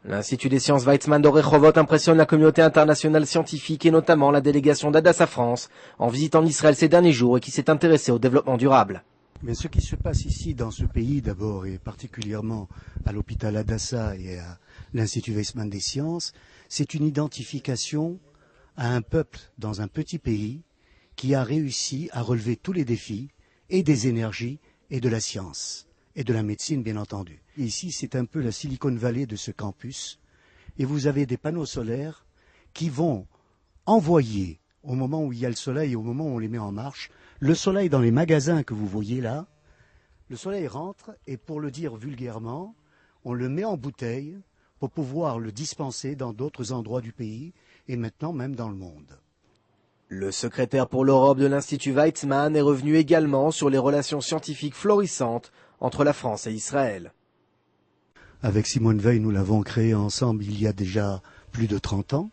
L'Institut des sciences Weizmann de Rehovot impressionne la communauté internationale scientifique et notamment la délégation d'Hadassah France en visite en Israël ces derniers jours et qui s'est intéressée au développement durable. Mais ce qui se passe ici dans ce pays d'abord et particulièrement à l'hôpital Hadassah et à l'Institut Weizmann des sciences, c'est une identification à un peuple dans un petit pays qui a réussi à relever tous les défis et des énergies et de la science et de la médecine bien entendu. Et ici c'est un peu la Silicon Valley de ce campus et vous avez des panneaux solaires qui vont envoyer au moment où il y a le soleil et au moment où on les met en marche, le soleil dans les magasins que vous voyez là, le soleil rentre et pour le dire vulgairement, on le met en bouteille pour pouvoir le dispenser dans d'autres endroits du pays et maintenant même dans le monde. Le secrétaire pour l'Europe de l'Institut Weizmann est revenu également sur les relations scientifiques florissantes entre la France et Israël. Avec Simone Veil, nous l'avons créé ensemble il y a déjà plus de 30 ans.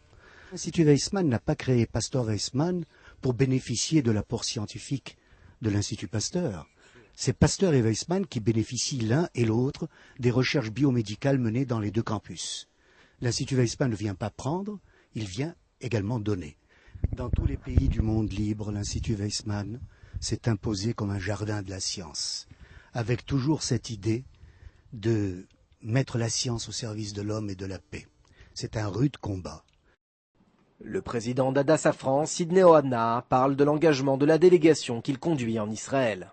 L'Institut Weizmann n'a pas créé Pasteur Weizmann pour bénéficier de l'apport scientifique de l'Institut Pasteur. C'est Pasteur et Weizmann qui bénéficient l'un et l'autre des recherches biomédicales menées dans les deux campus. L'Institut Weizmann ne vient pas prendre, il vient également donner. Dans tous les pays du monde libre, l'Institut Weizmann s'est imposé comme un jardin de la science, avec toujours cette idée de mettre la science au service de l'homme et de la paix. C'est un rude combat. Le président d'Hadassah France, Sidney Ohana, parle de l'engagement de la délégation qu'il conduit en Israël.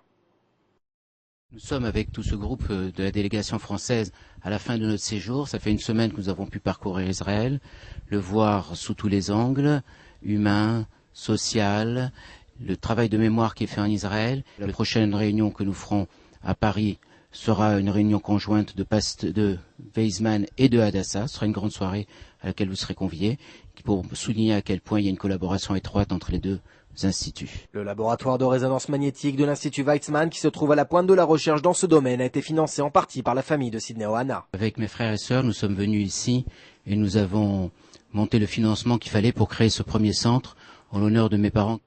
Nous sommes avec tout ce groupe de la délégation française à la fin de notre séjour. Ça fait une semaine que nous avons pu parcourir Israël, le voir sous tous les angles, humain, social, le travail de mémoire qui est fait en Israël. La prochaine réunion que nous ferons à Paris sera une réunion conjointe de Weizmann et de Hadassah. Ce sera une grande soirée à laquelle vous serez conviés, pour souligner à quel point il y a une collaboration étroite entre les deux instituts. Le laboratoire de résonance magnétique de l'Institut Weizmann, qui se trouve à la pointe de la recherche dans ce domaine, a été financé en partie par la famille de Sidney Ohana. Avec mes frères et sœurs, nous sommes venus ici et nous avons monté le financement qu'il fallait pour créer ce premier centre en l'honneur de mes parents.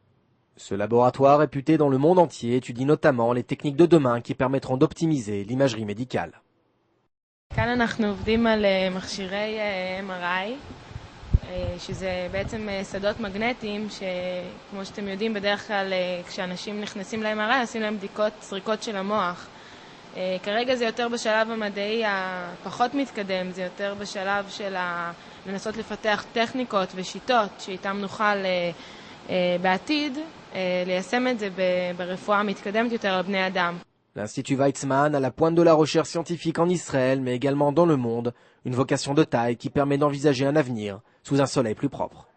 Ce laboratoire, réputé dans le monde entier, étudie notamment les techniques de demain qui permettront d'optimiser l'imagerie médicale. כאן אנחנו עובדים על מכשירי MRI, שזה בעצם שדות מגנטיים שכמו שאתם יודעים בדרך כלל כשאנשים נכנסים ל-MRI עושים להם בדיקות סריקות של המוח. כרגע זה יותר בשלב המדעי הפחות מתקדם, זה יותר בשלב של לנסות לפתח טכניקות ושיטות שאיתם נוכל בעתיד ליישם את זה ברפואה מתקדמת יותר על בני אדם. L'Institut Weizmann, à la pointe de la recherche scientifique en Israël, mais également dans le monde, une vocation de taille qui permet d'envisager un avenir sous un soleil plus propre.